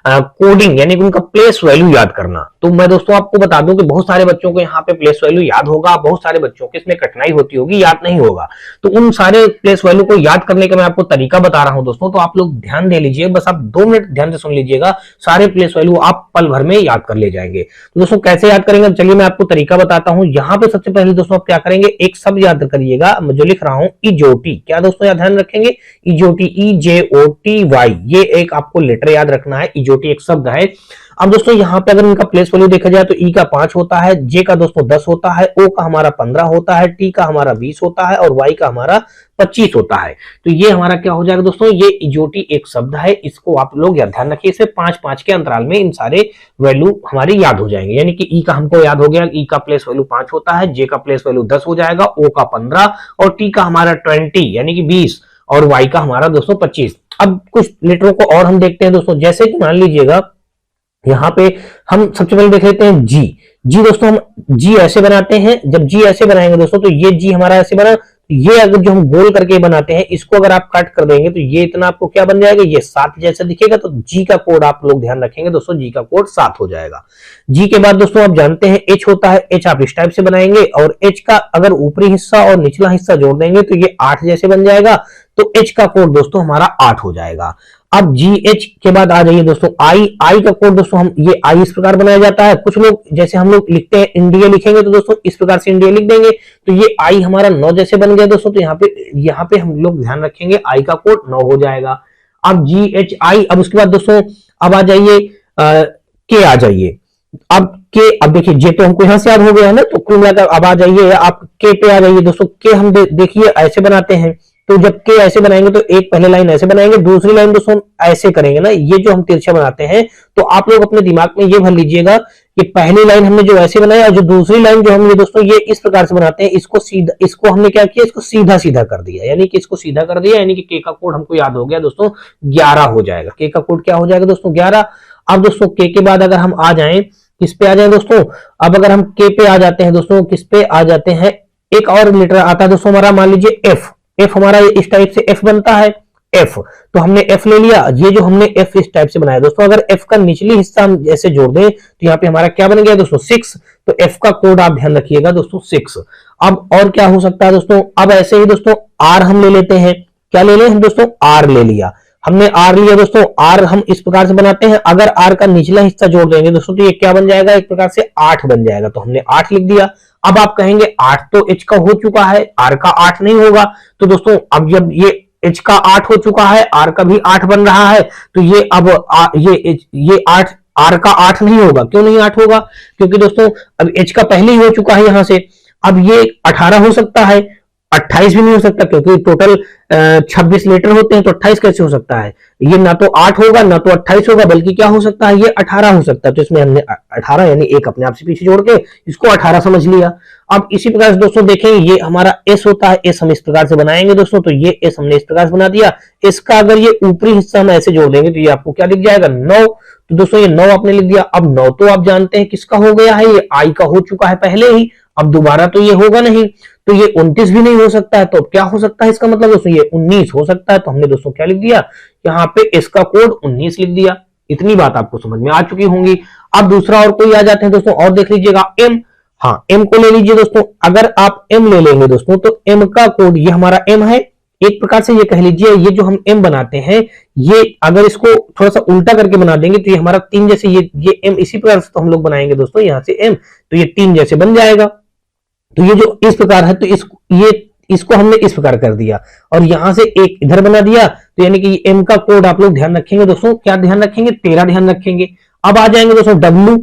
Coding यानी कि उनका प्लेस वैल्यू याद करना। तो मैं दोस्तों आपको बता दूं कि बहुत सारे बच्चों को यहाँ पे प्लेस वैल्यू याद होगा, बहुत सारे बच्चों को इसमें कठिनाई होती होगी, याद नहीं होगा। तो उन सारे प्लेस वैल्यू को याद करने का मैं आपको तरीका बता रहा हूं दोस्तों, तो आप लोग ध्यान दे लीजिए, बस आप 2 मिनट ध्यान से सुन लीजिएगा, सारे प्लेस वैल्यू आप पल भर में याद कर ले जाएंगे। तो दोस्तों कैसे याद करेंगे, चलिए मैं आपको तरीका बताता हूं। यहाँ पे सबसे पहले दोस्तों आप क्या करेंगे, एक शब्द याद करिएगा, मैं जो लिख रहा हूं इजोटी, क्या दोस्तों याद ध्यान रखेंगे, इजोटी, EJOTY, ये एक आपको लेटर याद रखना है, इजोटी एक शब्द है। अब दोस्तों यहाँ पे अगर इनका प्लेस वैल्यू देखा जाए तो ई का 5 होता है, जे का दोस्तों 10 होता है, ओ का हमारा 15 होता है, टी का हमारा 20 होता है और वाई का हमारा 25 होता है। तो ये हमारा क्या हो जाएगा दोस्तों, ये इजोटी एक शब्द है, इसको आप लोग याद ध्यान रखिए, इसे 5-5 के अंतराल में इन सारे वैल्यू हमारे याद हो जाएंगे। यानी कि ई का हमको याद हो गया, ई का प्लेस वैल्यू 5 होता है, जे का प्लेस वैल्यू 10 हो जाएगा, ओ का 15 और टी का हमारा 20 यानी कि 20 और वाई का हमारा दोस्तों 25। अब कुछ लेटरों को और हम देखते हैं दोस्तों, जैसे कि मान लीजिएगा यहाँ पे हम सबसे पहले देख लेते हैं जी। जी दोस्तों हम जी ऐसे बनाते हैं, जब जी ऐसे बनाएंगे दोस्तों तो ये जी हमारा ऐसे बना, ये अगर जो हम गोल करके बनाते हैं इसको अगर आप कट कर देंगे तो ये इतना आपको क्या बन जाएगा, ये 7 जैसा दिखेगा। तो जी का कोड आप लोग ध्यान रखेंगे दोस्तों, जी का कोड 7 हो जाएगा। जी के बाद दोस्तों आप जानते हैं एच होता है, एच आप इस टाइप से बनाएंगे और एच का अगर ऊपरी हिस्सा और निचला हिस्सा जोड़ देंगे तो ये 8 जैसे बन जाएगा। तो एच का कोड दोस्तों हमारा 8 हो जाएगा। अब जी एच के बाद आ जाइए दोस्तों आई, आई का कोड दोस्तों हम ये आई इस प्रकार बनाया जाता है। कुछ लोग जैसे हम लोग लिखते हैं इंडिया लिखेंगे तो दोस्तों इस प्रकार से इंडिया लिख देंगे, तो ये आई हमारा 9 जैसे बन गया दोस्तों। तो यहाँ पे हम लोग ध्यान रखेंगे आई का कोड 9 हो जाएगा। अब जी एच आई, अब उसके बाद दोस्तों अब आ जाइए के आ जाइए। अब के, अब देखिए जे तो हमको यहां से याद हो गया है ना, तो कुल मिलाकर अब आ जाइए आप के पे आ जाइए दोस्तों। के हम देखिए ऐसे बनाते हैं, तो जब के ऐसे बनाएंगे तो एक पहले लाइन ऐसे बनाएंगे, दूसरी लाइन दोस्तों ऐसे करेंगे ना, ये जो हम तिरछा बनाते हैं। तो आप लोग अपने दिमाग में ये भर लीजिएगा कि पहली लाइन हमने जो ऐसे बनाया और जो दूसरी लाइन जो हमने दोस्तों ये इस प्रकार से बनाते हैं, इसको सीधा, इसको हमने क्या किया, इसको सीधा सीधा कर दिया, यानी कि इसको सीधा कर दिया, यानी कि के का कोड हमको याद हो गया दोस्तों 11 हो जाएगा। के का कोड क्या हो जाएगा दोस्तों 11। अब दोस्तों के बाद अगर हम आ जाए किस पे आ जाए दोस्तों, अब अगर हम के पे आ जाते हैं दोस्तों, किस पे आ जाते हैं, एक और लेटर आता है दोस्तों हमारा, मान लीजिए एफ। एफ हमारा इस टाइप से एफ बनता है, एफ, तो हमने एफ ले लिया। ये जो हमने एफ इस टाइप से बनाया दोस्तों, अगर एफ का निचली हिस्सा हम ऐसे जोड़ दें तो यहाँ पे हमारा क्या बन गया दोस्तों 6। तो एफ का कोड आप ध्यान रखिएगा दोस्तों 6। अब और क्या हो सकता है दोस्तों, अब ऐसे ही दोस्तों आर हम ले लेते हैं, क्या ले लें हम दोस्तों, आर ले लिया हमने, आर लिया दोस्तों। आर हम इस प्रकार से बनाते हैं, अगर आर का निचला हिस्सा जोड़ देंगे दोस्तों तो ये क्या बन जाएगा, एक प्रकार से 8 बन जाएगा। तो हमने 8 लिख दिया। अब आप कहेंगे 8 तो एच का हो चुका है, आर का 8 नहीं होगा। तो दोस्तों अब जब ये एच का 8 हो चुका है, आर का भी 8 बन रहा है, तो ये अब ये 8 आर का 8 नहीं होगा। क्यों नहीं 8 होगा, क्योंकि दोस्तों अब एच का पहले ही हो चुका है यहां से। अब ये 18 हो सकता है, 28 भी नहीं हो सकता, क्योंकि टोटल 26 लेटर होते हैं, तो 28 कैसे हो सकता है, ये ना तो 8 होगा ना तो 28 होगा, बल्कि क्या हो सकता है, ये 18 हो सकता है। तो इसमें हमने 18 यानी एक अपने आप से पीछे जोड़ के इसको 18 समझ लिया। अब इसी प्रकार से दोस्तों देखें, ये हमारा एस होता है, एस हम इस प्रकार से बनाएंगे दोस्तों, तो ये एस हमने इस प्रकार से बना दिया। इसका अगर ये ऊपरी हिस्सा हम ऐसे जोड़ देंगे तो ये आपको क्या दिख जाएगा 9। तो दोस्तों ये 9 आपने लिख दिया। अब 9 तो आप जानते हैं किसका हो गया है, ये आई का हो चुका है पहले ही, अब दोबारा तो ये होगा नहीं, तो ये 29 भी नहीं हो सकता है। तो क्या हो सकता है इसका मतलब दोस्तों, ये 19 हो सकता है। तो हमने दोस्तों क्या लिख दिया, यहाँ पे इसका कोड 19 लिख दिया। इतनी बात आपको समझ में आ चुकी होंगी। अब दूसरा और कोई आ जाते हैं दोस्तों, और देख लीजिएगा एम। हाँ, एम को ले लीजिए दोस्तों। अगर आप एम ले लेंगे दोस्तों तो एम का कोड, ये हमारा एम है, एक प्रकार से ये कह लीजिए, ये जो हम एम बनाते हैं, ये अगर इसको थोड़ा सा उल्टा करके बना देंगे तो ये हमारा 3 जैसे, ये एम इसी प्रकार से तो हम लोग बनाएंगे दोस्तों, यहाँ से एम, तो ये 3 जैसे बन जाएगा। तो ये जो इस प्रकार है, तो इसको हमने इस प्रकार कर दिया और यहां से एक इधर बना दिया। तो यानी कि एम का कोड आप लोग ध्यान रखेंगे दोस्तों, क्या ध्यान रखेंगे, 13 ध्यान रखेंगे। अब आ जाएंगे दोस्तों डब्ल्यू।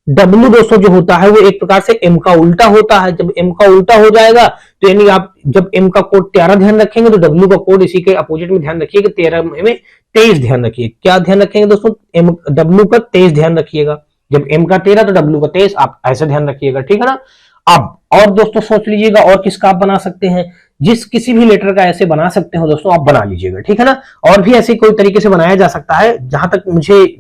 डब्ल्यू दोस्तों जो होता है वो एक प्रकार से एम का उल्टा होता है। जब एम का उल्टा हो जाएगा तो यानी आप जब एम का कोड 13 ध्यान रखेंगे तो डब्ल्यू का कोड इसी के अपोजिट में ध्यान रखिएगा, 13 में 23 ध्यान रखिए। क्या ध्यान रखेंगे दोस्तों, एम डब्ल्यू का 23 ध्यान रखिएगा। जब एम का 13 तो डब्ल्यू का 23, आप ऐसे ध्यान रखिएगा, ठीक है ना। अब और दोस्तों सोच लीजिएगा और किसका आप बना सकते हैं, जिस किसी भी लेटर का ऐसे बना सकते हो दोस्तों, आप बना लीजिएगा, ठीक है ना। और भी ऐसे कोई तरीके से बनाया जा सकता है, जहां तक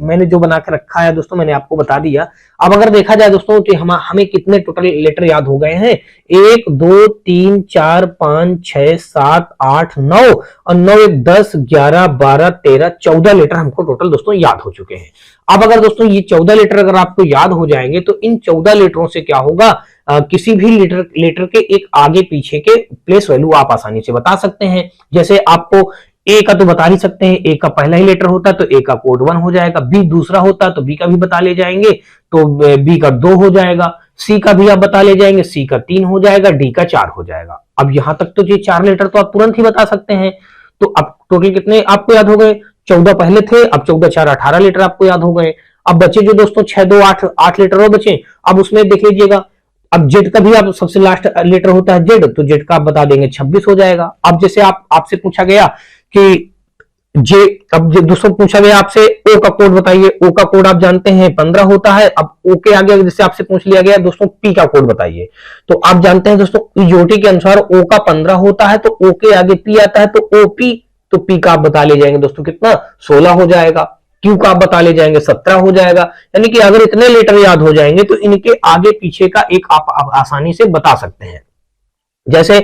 मैंने जो बना के रखा है दोस्तों, मैंने आपको बता दिया। अब अगर देखा जाए दोस्तों कि हमें कितने टोटल लेटर याद हो गए हैं, 1 2 3 4 5 6 7 8 9 और 9 1 10 11 12 13 14 लेटर हमको टोटल दोस्तों याद हो चुके हैं। अब अगर दोस्तों ये 14 लेटर अगर आपको याद हो जाएंगे, तो इन 14 लेटरों से क्या होगा, किसी भी लेटर के एक आगे पीछे के प्लेस वैल्यू आप आसानी से बता सकते हैं। जैसे आपको ए का तो बता ही सकते हैं, ए का पहला ही लेटर होता है तो ए का कोड 1 हो जाएगा, बी दूसरा होता है तो बी का भी बता ले जाएंगे, तो बी का 2 हो जाएगा, सी का भी आप बता ले जाएंगे, सी का 3 हो जाएगा, डी का 4 हो जाएगा। अब यहां तक तो ये 4 लेटर तो आप तुरंत ही बता सकते हैं। तो अब टोटल कितने आपको याद हो गए, 14 पहले थे, अब 14 4 18 लेटर आपको याद हो गए। अब बचे जो दोस्तों 6 2 8 लेटर और बचे। अब उसमें देख लीजिएगा, अब जेड का भी आप सबसे लास्ट लेटर होता है जेड, तो जेड का आप बता देंगे 26 हो जाएगा। अब जैसे आपसे पूछा गया कि जे अब दोस्तों पूछा गया आपसे ओ का कोड बताइए, ओ का कोड आप जानते हैं 15 होता है। अब ओ के आगे जैसे आपसे पूछ लिया गया दोस्तों पी का कोड बताइए, तो आप जानते हैं दोस्तों ईओटी के अनुसार ओ का 15 होता है, तो ओ के आगे पी आता है, तो ओपी, तो पी का आप बता ले जाएंगे दोस्तों कितना 16 हो जाएगा। क्यू का आप बता ले जाएंगे 17 हो जाएगा। यानी कि अगर इतने लेटर याद हो जाएंगे तो इनके आगे पीछे का एक आप आसानी से बता सकते हैं। जैसे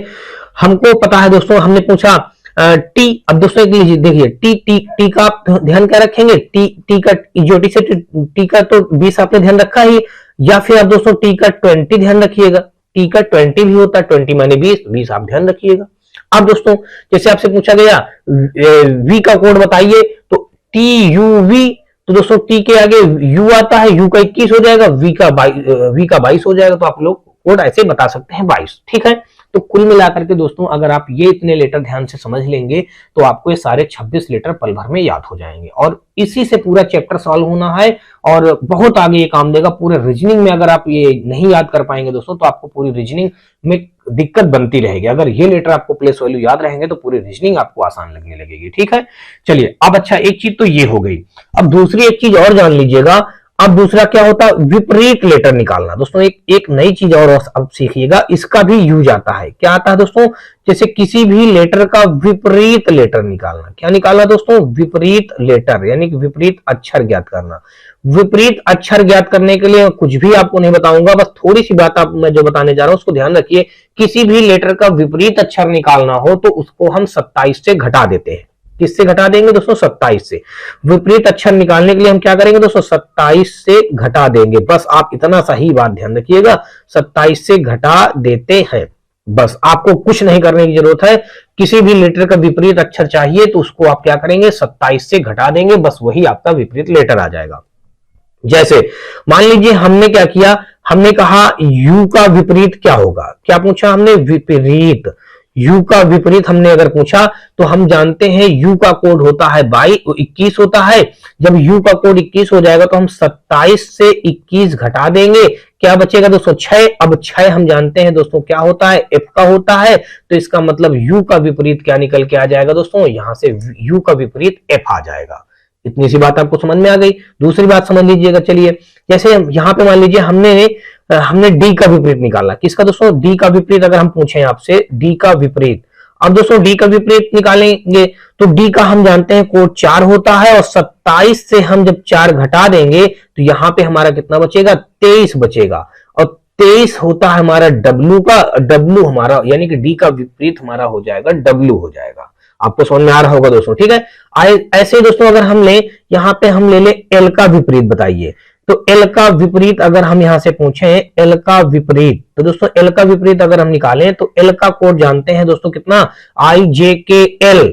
हमको पता है दोस्तों, हमने पूछा टी, अब दोस्तों देखिए टी टी टी का आप ध्यान क्या रखेंगे, टी टी का ईओटी से टी का तो 20 आपने ध्यान रखा ही, या फिर आप दोस्तों टी का 20 ध्यान रखिएगा, टी का 20 भी होता है, 20 माने 20 आप ध्यान रखिएगा। अब दोस्तों जैसे आपसे पूछा गया वी का कोड बताइए, तो टी यू वी, तो दोस्तों टी के आगे यू आता है, यू का 21 हो जाएगा, वी का 22 हो जाएगा, तो आप लोग कोड ऐसे बता सकते हैं 22, ठीक है। तो कुल मिलाकर के दोस्तों अगर आप ये इतने लेटर ध्यान से समझ लेंगे तो आपको ये सारे 26 लेटर पल भर में याद हो जाएंगे, और इसी से पूरा चैप्टर सॉल्व होना है और बहुत आगे ये काम देगा। पूरे रीजनिंग में अगर आप ये नहीं याद कर पाएंगे दोस्तों, तो आपको पूरी रीजनिंग में दिक्कत बनती रहेगी। अगर ये लेटर आपको प्लेस वैल्यू याद रहेंगे तो पूरी रीजनिंग आपको आसान लगने लगेगी, ठीक है। चलिए अब अच्छा, एक चीज तो ये हो गई। अब दूसरी एक चीज और जान लीजिएगा। अब दूसरा क्या होता है, विपरीत लेटर निकालना। दोस्तों एक नई चीज और अब सीखिएगा, इसका भी यूज आता है। क्या आता है दोस्तों, जैसे किसी भी लेटर का विपरीत लेटर निकालना। क्या निकालना दोस्तों, विपरीत लेटर, यानी कि विपरीत अक्षर ज्ञात करना। विपरीत अक्षर ज्ञात करने के लिए कुछ भी आपको नहीं बताऊंगा, बस थोड़ी सी बात आप मैं जो बताने जा रहा हूं उसको ध्यान रखिए। किसी भी लेटर का विपरीत अक्षर निकालना हो तो उसको हम 27 से घटा देते हैं। किससे घटा देंगे दोस्तों, 27 से। विपरीत अक्षर निकालने के लिए हम क्या करेंगे दोस्तों, 27 से घटा देंगे। बस आप इतना सा ही बात ध्यान रखिएगा, 27 से घटा देते हैं, बस आपको कुछ नहीं करने की जरूरत है। किसी भी लेटर का विपरीत अक्षर चाहिए तो उसको आप क्या करेंगे, 27 से घटा देंगे, बस वही आपका विपरीत लेटर आ जाएगा। जैसे मान लीजिए हमने क्या किया, हमने कहा यू का विपरीत क्या होगा। क्या पूछा हमने, विपरीत। यू का विपरीत हमने अगर पूछा तो हम जानते हैं यू का कोड होता है 21 होता है। जब यू का कोड 21 हो जाएगा तो हम 27 से 21 घटा देंगे, क्या बचेगा दोस्तों, 6। अब 6 हम जानते हैं दोस्तों क्या होता है, एफ का होता है, तो इसका मतलब यू का विपरीत क्या निकल के आ जाएगा दोस्तों, यहां से यू का विपरीत एफ आ जाएगा। इतनी सी बात आपको समझ में आ गई। दूसरी बात समझ लीजिएगा, चलिए जैसे यहाँ पे मान लीजिए हमने डी का विपरीत निकाला। किसका दोस्तों, डी का विपरीत अगर हम पूछें आपसे, डी का विपरीत। अब दोस्तों डी का विपरीत निकालेंगे तो डी का हम जानते हैं कोड 4 होता है, और 27 से हम जब 4 घटा देंगे तो यहाँ पे हमारा कितना बचेगा, 23 बचेगा। और 23 होता है हमारा डब्ल्यू का, डब्ल्यू हमारा यानी कि डी का विपरीत हमारा हो जाएगा डब्ल्यू हो जाएगा। आपको समझ में आ रहा होगा दोस्तों, ठीक है। ऐसे दोस्तों अगर हम ले, यहाँ पे हम ले ले एल का विपरीत बताइए, तो एल का विपरीत अगर हम यहां से पूछें, एल का विपरीत, तो दोस्तों एल का विपरीत अगर हम निकालें तो एल का कोड जानते हैं दोस्तों कितना, आई जे के एल,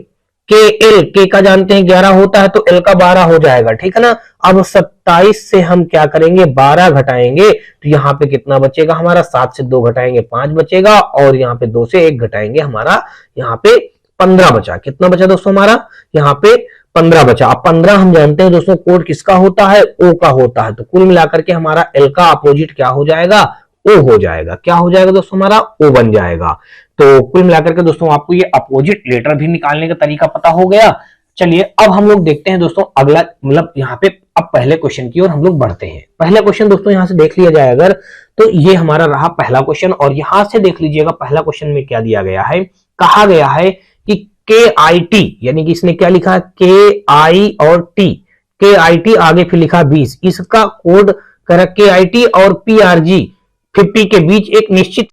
के एल, के का जानते हैं 11 होता है, तो एल का 12 हो जाएगा, ठीक है ना। अब 27 से हम क्या करेंगे, 12 घटाएंगे, तो यहाँ पे कितना बचेगा हमारा, 7 से 2 घटाएंगे 5 बचेगा, और यहाँ पे 2 से 1 घटाएंगे, हमारा यहाँ पे 15 बचा। कितना बचा दोस्तों हमारा, यहाँ पे 15 बचा। अब 15 हम जानते हैं दोस्तों कोड किसका होता है, ओ का होता है, तो कुल मिलाकर के हमारा एल का अपोजिट क्या हो जाएगा, ओ हो जाएगा। क्या हो जाएगा दोस्तों, हमारा ओ बन जाएगा। तो कुल मिलाकर के दोस्तों आपको ये अपोजिट लेटर भी निकालने का तरीका पता हो गया। चलिए अब हम लोग देखते हैं दोस्तों अगला, मतलब यहाँ पे अब पहले क्वेश्चन की ओर हम लोग बढ़ते हैं। पहला क्वेश्चन दोस्तों यहाँ से देख लिया जाए अगर, तो ये हमारा रहा पहला क्वेश्चन, और यहां से देख लीजिएगा पहला क्वेश्चन में क्या दिया गया है। कहा गया है कि के आई टी, यानी कि इसने क्या लिखा, के आई और टी, के आई टी आगे फिर लिखा 20, इसका कोड कर के आई टी और पीआरजी 50 के बीच एक निश्चित